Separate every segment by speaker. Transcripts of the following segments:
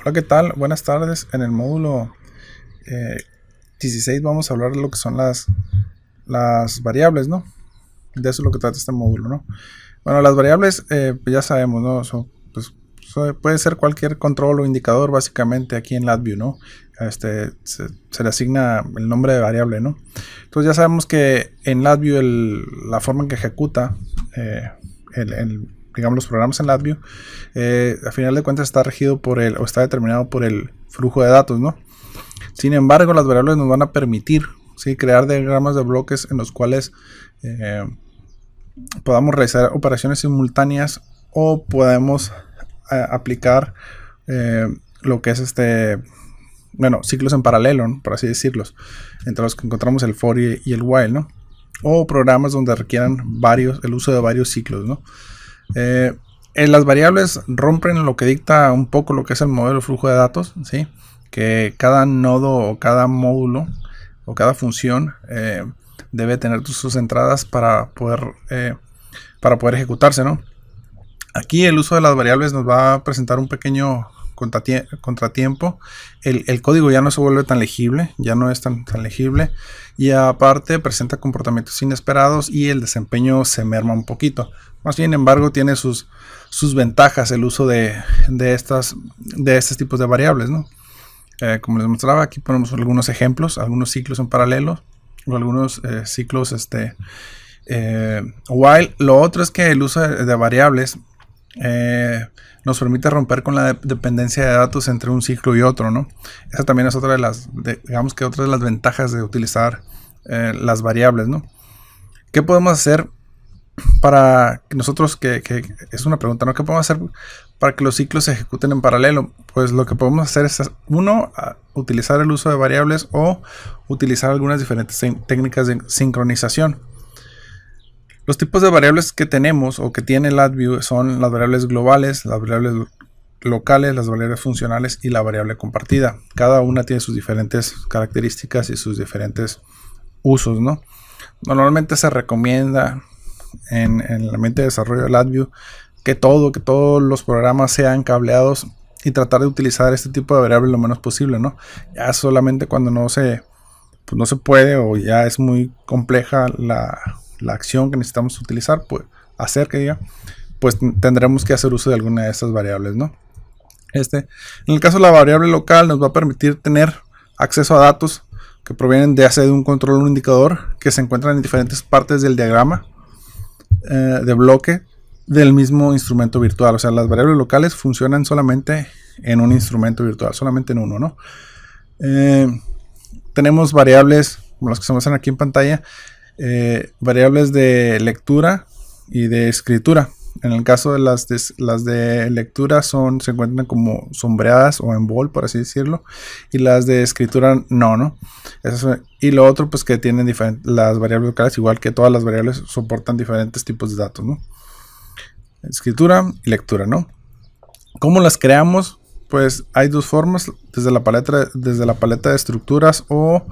Speaker 1: Hola, ¿qué tal? Buenas tardes. En el módulo 16 vamos a hablar de lo que son las variables, ¿no? De eso es lo que trata este módulo, ¿no? Bueno, las variables, pues ya sabemos, ¿no? Puede ser cualquier control o indicador, básicamente, aquí en LabVIEW, ¿no? Se le asigna el nombre de variable, ¿no? Entonces ya sabemos que en LabVIEW la forma en que ejecuta digamos, los programas en LabVIEW, a final de cuentas está regido o está determinado por el flujo de datos, ¿no? Sin embargo, las variables nos van a permitir, ¿sí?, crear diagramas de bloques en los cuales podamos realizar operaciones simultáneas o podemos aplicar lo que es ciclos en paralelo, ¿no?, por así decirlos, entre los que encontramos el for y el while, ¿no? O programas donde requieran el uso de varios ciclos, ¿no? Las variables rompen lo que dicta un poco lo que es el modelo de flujo de datos, ¿sí? Que cada nodo o cada módulo o cada función debe tener sus entradas para poder ejecutarse, ¿no? Aquí el uso de las variables nos va a presentar un pequeño contratiempo. El código ya no se vuelve tan legible, ya no es tan legible, y aparte presenta comportamientos inesperados y el desempeño se merma un poquito. Más bien, embargo, tiene sus ventajas el uso de estos tipos de variables, ¿no? Como les mostraba, aquí ponemos algunos ejemplos, algunos ciclos en paralelo o algunos ciclos while. Lo otro es que el uso de variables nos permite romper con la dependencia de datos entre un ciclo y otro, ¿no? Esa también es otra de las ventajas de utilizar las variables, ¿no? ¿Qué podemos hacer para que nosotros, que es una pregunta, ¿no? ¿Qué podemos hacer para que los ciclos se ejecuten en paralelo? Pues lo que podemos hacer es, utilizar el uso de variables o utilizar algunas diferentes técnicas de sincronización. Los tipos de variables que tenemos o que tiene LabVIEW son las variables globales, las variables locales, las variables funcionales y la variable compartida. Cada una tiene sus diferentes características y sus diferentes usos, ¿no? Normalmente se recomienda en el ambiente de desarrollo de LabVIEW que todos los programas sean cableados y tratar de utilizar este tipo de variables lo menos posible, ¿no? Ya solamente cuando no se puede o ya es muy compleja la acción que necesitamos utilizar, pues tendremos que hacer uso de alguna de estas variables, ¿no? En el caso de la variable local, nos va a permitir tener acceso a datos que provienen de un control o un indicador que se encuentran en diferentes partes del diagrama de bloque del mismo instrumento virtual. O sea, las variables locales funcionan solamente en un instrumento virtual, solamente en uno, ¿no? Tenemos variables como las que se muestran aquí en pantalla, variables de lectura y de escritura. En el caso de las de lectura se encuentran como sombreadas o en bold, por así decirlo, y las de escritura no. Y lo otro, pues que tienen las variables locales, igual que todas las variables, soportan diferentes tipos de datos, ¿no? Escritura y lectura, ¿no? ¿Cómo las creamos? Pues hay dos formas, desde la paleta de estructuras, o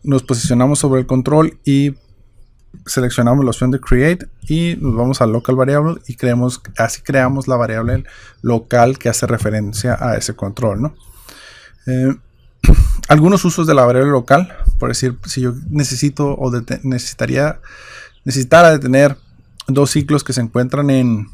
Speaker 1: nos posicionamos sobre el control y seleccionamos la opción de create y nos vamos a local variable y así creamos la variable local que hace referencia a ese control, ¿no? Algunos usos de la variable local, por decir, si yo necesitara de tener dos ciclos que se encuentran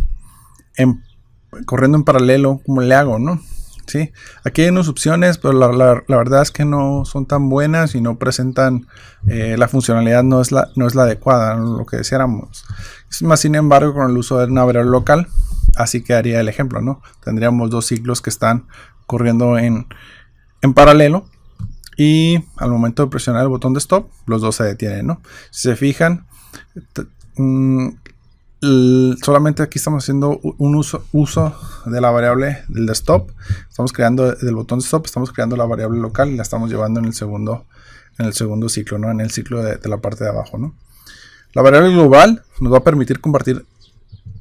Speaker 1: corriendo en paralelo, ¿cómo le hago, no? ¿Sí? Aquí hay unas opciones, pero la verdad es que no son tan buenas y no presentan la funcionalidad, no es la adecuada, ¿no? Lo que deseáramos. Sin embargo, con el uso de una variable local, así quedaría el ejemplo, ¿no? Tendríamos dos ciclos que están corriendo en paralelo y al momento de presionar el botón de stop, los dos se detienen, ¿no? Si se fijan, solamente aquí estamos haciendo un uso de la variable del de stop. Estamos creando del botón de stop, estamos creando la variable local y la estamos llevando en el segundo ciclo, ¿no? En el ciclo de la parte de abajo, ¿no? La variable global nos va a permitir compartir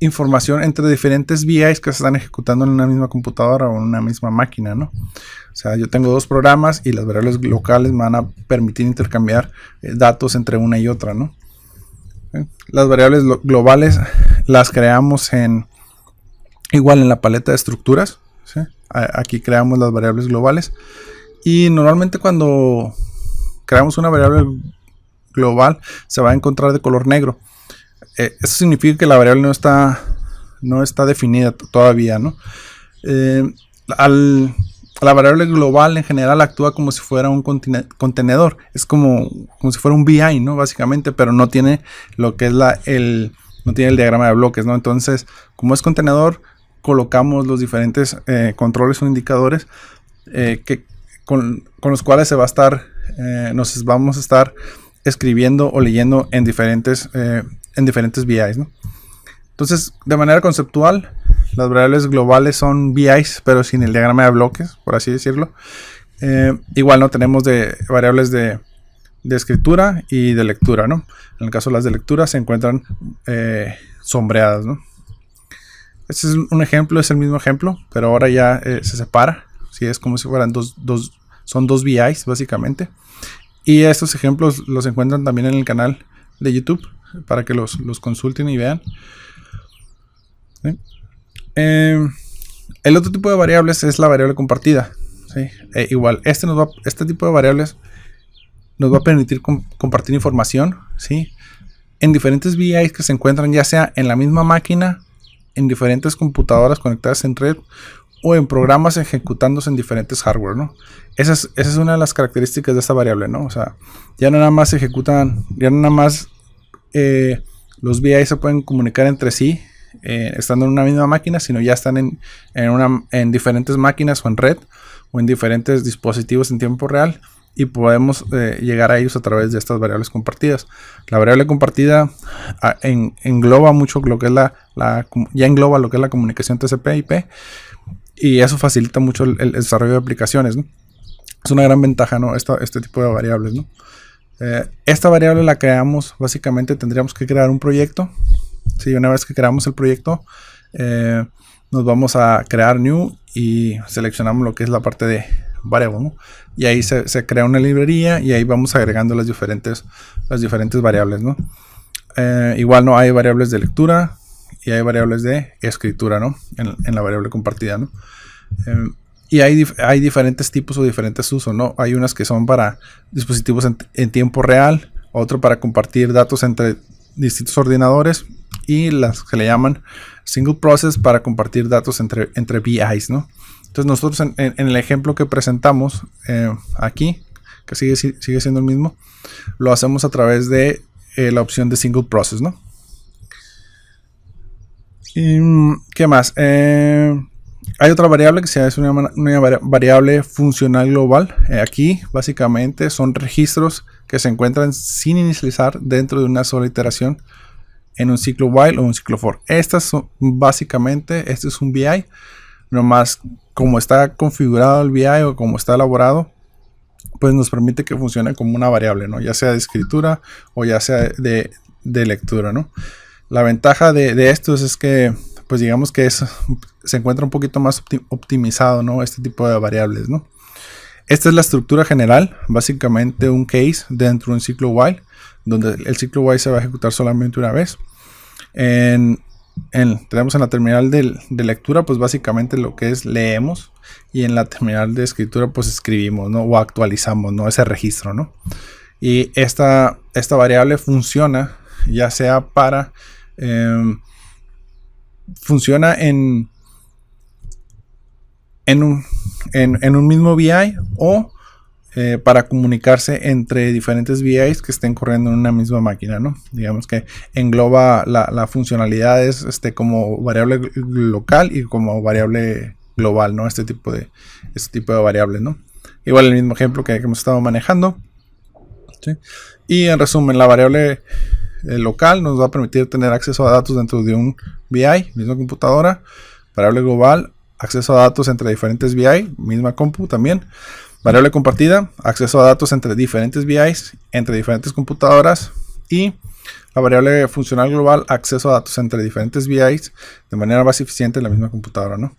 Speaker 1: información entre diferentes VIs que se están ejecutando en una misma computadora o en una misma máquina, ¿no? O sea, yo tengo dos programas y las variables locales me van a permitir intercambiar datos entre una y otra, ¿no? Las variables globales las creamos igual en la paleta de estructuras, ¿sí? Aquí creamos las variables globales. Y normalmente cuando creamos una variable global se va a encontrar de color negro. Eso significa que la variable no está definida todavía, ¿no? La variable global en general actúa como si fuera un contenedor. Es como si fuera un BI, ¿no? Básicamente, pero no tiene lo que es no tiene el diagrama de bloques, ¿no? Entonces, como es contenedor, colocamos los diferentes controles o indicadores con los cuales nos vamos a estar escribiendo o leyendo en diferentes VIs, ¿no? Entonces, de manera conceptual, las variables globales son VIs, pero sin el diagrama de bloques, por así decirlo. Igual no tenemos variables de escritura y de lectura, ¿no? En el caso de las de lectura se encuentran sombreadas, ¿no? Este es un ejemplo, es el mismo ejemplo, pero ahora ya se separa. ¿Sí? Es como si fueran son dos VIs básicamente. Y estos ejemplos los encuentran también en el canal de YouTube para que los consulten y vean. ¿Sí? El otro tipo de variables es la variable compartida. ¿Sí? Igual, este tipo de variables nos va a permitir compartir información, ¿sí? En diferentes VIs que se encuentran ya sea en la misma máquina, en diferentes computadoras conectadas en red o en programas ejecutándose en diferentes hardware, ¿no? Esa es una de las características de esta variable, ¿no? O sea, ya no nada más los VIs se pueden comunicar entre sí estando en una misma máquina, sino ya están en diferentes máquinas o en red o en diferentes dispositivos en tiempo real y podemos llegar a ellos a través de estas variables compartidas. La variable compartida engloba mucho lo que es ya engloba lo que es la comunicación TCP/IP y eso facilita mucho el desarrollo de aplicaciones, ¿no? Es una gran ventaja, ¿no? Este tipo de variables, ¿no? Esta variable la creamos, básicamente tendríamos que crear un proyecto. Sí, una vez que creamos el proyecto, nos vamos a crear new y seleccionamos lo que es la parte de variable, ¿no? Y ahí se crea una librería y ahí vamos agregando las diferentes variables, ¿no? Igual no hay variables de lectura y hay variables de escritura, ¿no? En la variable compartida, ¿no? Y hay diferentes tipos o diferentes usos, ¿no? Hay unas que son para dispositivos en tiempo real, otro para compartir datos entre distintos ordenadores y las que le llaman single process para compartir datos entre VIs, ¿no? Entonces nosotros en el ejemplo que presentamos aquí, que sigue siendo el mismo, lo hacemos a través de la opción de single process, ¿no? ¿Y qué más? Hay otra variable que es una variable funcional global. Aquí básicamente son registros que se encuentran sin inicializar dentro de una sola iteración en un ciclo while o un ciclo for. Estas son básicamente, este es un VI, nomás como está configurado el VI o como está elaborado, pues nos permite que funcione como una variable, ¿no? Ya sea de escritura o ya sea de lectura, ¿no? La ventaja de estos es que, pues digamos que se encuentra un poquito más optimizado, ¿no? Este tipo de variables, ¿no? Esta es la estructura general, básicamente un case dentro de un ciclo while, donde el ciclo while se va a ejecutar solamente una vez. Tenemos en la terminal de lectura, pues básicamente lo que es leemos, y en la terminal de escritura, pues escribimos, ¿no? O actualizamos, ¿no? Ese registro, ¿no? Y esta variable funciona, ya sea para funciona en un mismo VI o para comunicarse entre diferentes VIs que estén corriendo en una misma máquina, ¿no? Digamos que engloba la funcionalidad como variable local y como variable global, ¿no? Este tipo de variables, ¿no? Igual el mismo ejemplo que hemos estado manejando, ¿sí? Y en resumen, la variable local nos va a permitir tener acceso a datos dentro de un VI, misma computadora. Variable global, acceso a datos entre diferentes VI, misma compu también. Variable compartida, acceso a datos entre diferentes VIs, entre diferentes computadoras. Y la variable funcional global, acceso a datos entre diferentes VIs de manera más eficiente en la misma computadora, ¿no?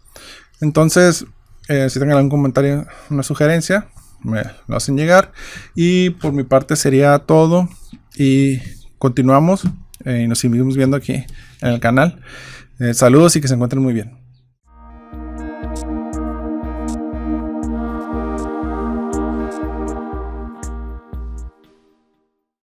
Speaker 1: Entonces, si tengan algún comentario, una sugerencia, me lo hacen llegar. Y por mi parte sería todo. Y continuamos y nos seguimos viendo aquí en el canal. Saludos y que se encuentren muy bien.